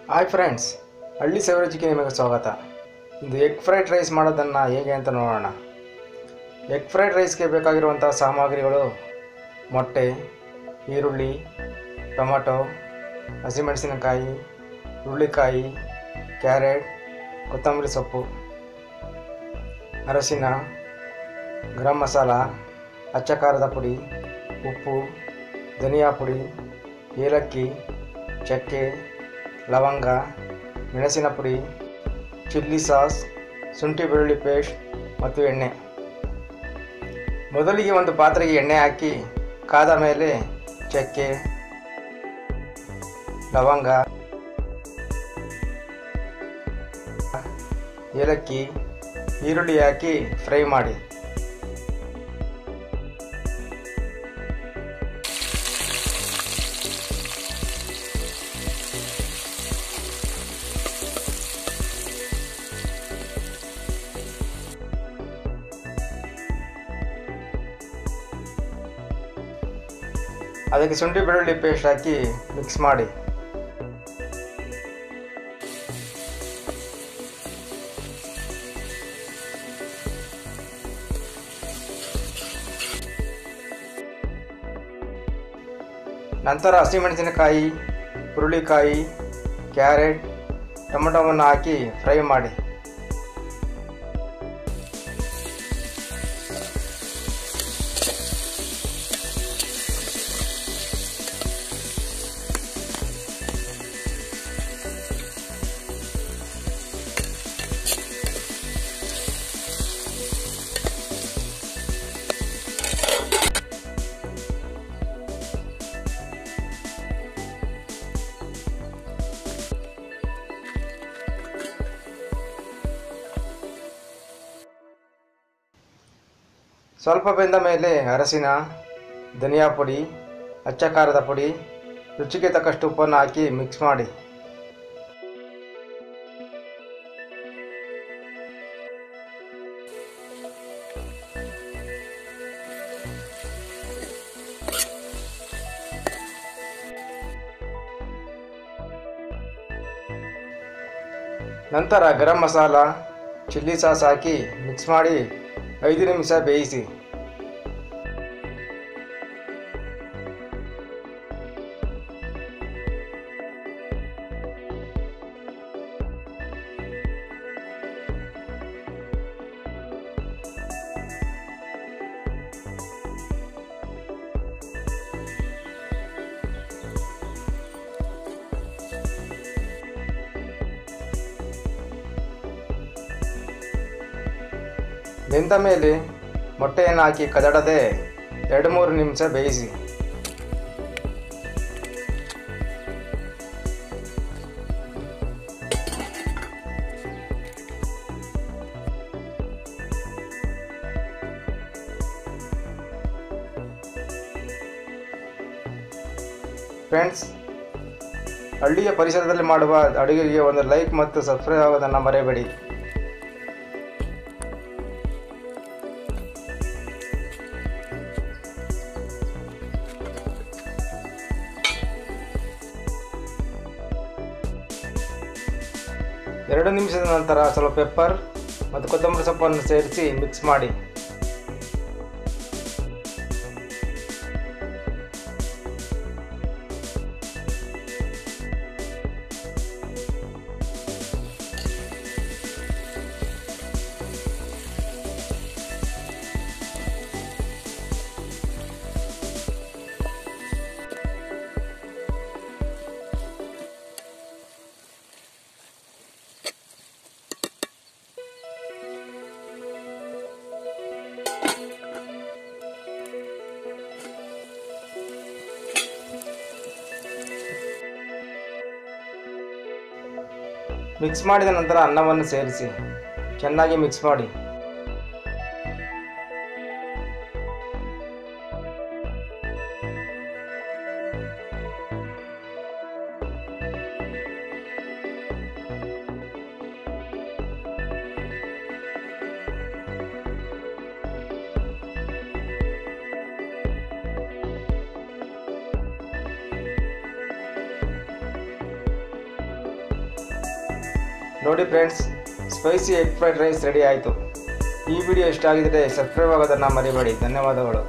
Hi friends, ಹಳ್ಳಿ ಸವಿರುಚಿಗೆ ನಿಮಗೆ ಸ್ವಾಗತ. ಇದು ಎಗ್ ಫ್ರೈಡ್ ರೈಸ್ ಮಾಡೋದನ್ನು ಹೇಗೆ ಅಂತ ನೋಡೋಣ. ಎಗ್ ಫ್ರೈಡ್ ರೈಸ್ಗೆ ಬೇಕಾಗಿರುವಂಥ ಸಾಮಗ್ರಿಗಳು: ಮೊಟ್ಟೆ, ಈರುಳ್ಳಿ, ಟೊಮೆಟೊ, ಹಸಿಮೆಣಸಿನಕಾಯಿ, ಹುರುಳಿಕಾಯಿ, ಕ್ಯಾರೆಟ್, ಕೊತ್ತಂಬರಿ ಸೊಪ್ಪು, ಅರಶಿನ, ಗರಂ ಮಸಾಲ, ಅಚ್ಚ ಖಾರದ ಪುಡಿ, ಉಪ್ಪು, ಧನಿಯಾ ಪುಡಿ, ಏಲಕ್ಕಿ, ಚಕ್ಕೆ, ಲವಂಗ, ಮೆಣಸಿನ ಪುಡಿ, ಚಿಲ್ಲಿ ಸಾಸ್, ಶುಂಠಿ ಬೆಳ್ಳುಳ್ಳಿ ಪೇಸ್ಟ್ ಮತ್ತು ಎಣ್ಣೆ. ಮೊದಲಿಗೆ ಒಂದು ಪಾತ್ರೆಗೆ ಎಣ್ಣೆ ಹಾಕಿ ಕಾದ ಮೇಲೆ ಚಕ್ಕೆ, ಲವಂಗ, ಏಲಕ್ಕಿ, ಈರುಳ್ಳಿ ಹಾಕಿ ಫ್ರೈ ಮಾಡಿ. ಅದಕ್ಕೆ ಶುಂಠಿ ಬೆಳ್ಳುಳ್ಳಿ ಪೇಸ್ಟ್ ಹಾಕಿ ಮಿಕ್ಸ್ ಮಾಡಿ. ನಂತರ ಹಸಿಮೆಣಸಿನಕಾಯಿ, ಹುರುಳಿಕಾಯಿ, ಕ್ಯಾರೆಟ್, ಟೊಮೆಟೊವನ್ನು ಹಾಕಿ ಫ್ರೈ ಮಾಡಿ. ಸ್ವಲ್ಪ ಬೆಂದ ಮೇಲೆ ಅರಶಿನ, ಧನಿಯಾ ಪುಡಿ, ಅಚ್ಚ ಖಾರದ ಪುಡಿ, ರುಚಿಗೆ ತಕ್ಕಷ್ಟು ಉಪ್ಪನ್ನು ಹಾಕಿ ಮಿಕ್ಸ್ ಮಾಡಿ. ನಂತರ ಗರಂ ಮಸಾಲ, ಚಿಲ್ಲಿ ಸಾಸ್ ಹಾಕಿ ಮಿಕ್ಸ್ ಮಾಡಿ 5 ನಿಮಿಷ ಬೇಯಿಸಿ. ಬೆಂದ ಮೇಲೆ ಮೊಟ್ಟೆಯನ್ನು ಹಾಕಿ ಕದಡದೆ 2-3 ನಿಮಿಷ ಬೇಯಿಸಿ. ಫ್ರೆಂಡ್ಸ್, ಹಳ್ಳಿಯ ಪರಿಸರದಲ್ಲಿ ಮಾಡುವ ಅಡುಗೆಗೆ ಒಂದು ಲೈಕ್ ಮತ್ತು ಸಬ್ಸ್ಕ್ರೈಬ್ ಆಗೋದನ್ನು ಮರೆಯಬೇಡಿ. ಎರಡು ನಿಮಿಷದ ನಂತರ ಸ್ವಲ್ಪ ಪೆಪ್ಪರ್ ಮತ್ತು ಕೊತ್ತಂಬರಿ ಸೊಪ್ಪನ್ನು ಸೇರಿಸಿ ಮಿಕ್ಸ್ ಮಾಡಿ. ಮಿಕ್ಸ್ ಮಾಡಿದ ನಂತರ ಅನ್ನವನ್ನು ಸೇರಿಸಿ ಚೆನ್ನಾಗಿ ಮಿಕ್ಸ್ ಮಾಡಿ. ನೋಡಿ friends, spicy egg fried rice ready ಆಯಿತು. ಈ ವಿಡಿಯೋ ಇಷ್ಟ ಆಗಿದ್ದರೆ ಸಬ್ಸ್ಕ್ರೈಬ್ ಆಗೋದನ್ನು ಮರಿಬೇಡಿ. ಧನ್ಯವಾದಗಳು.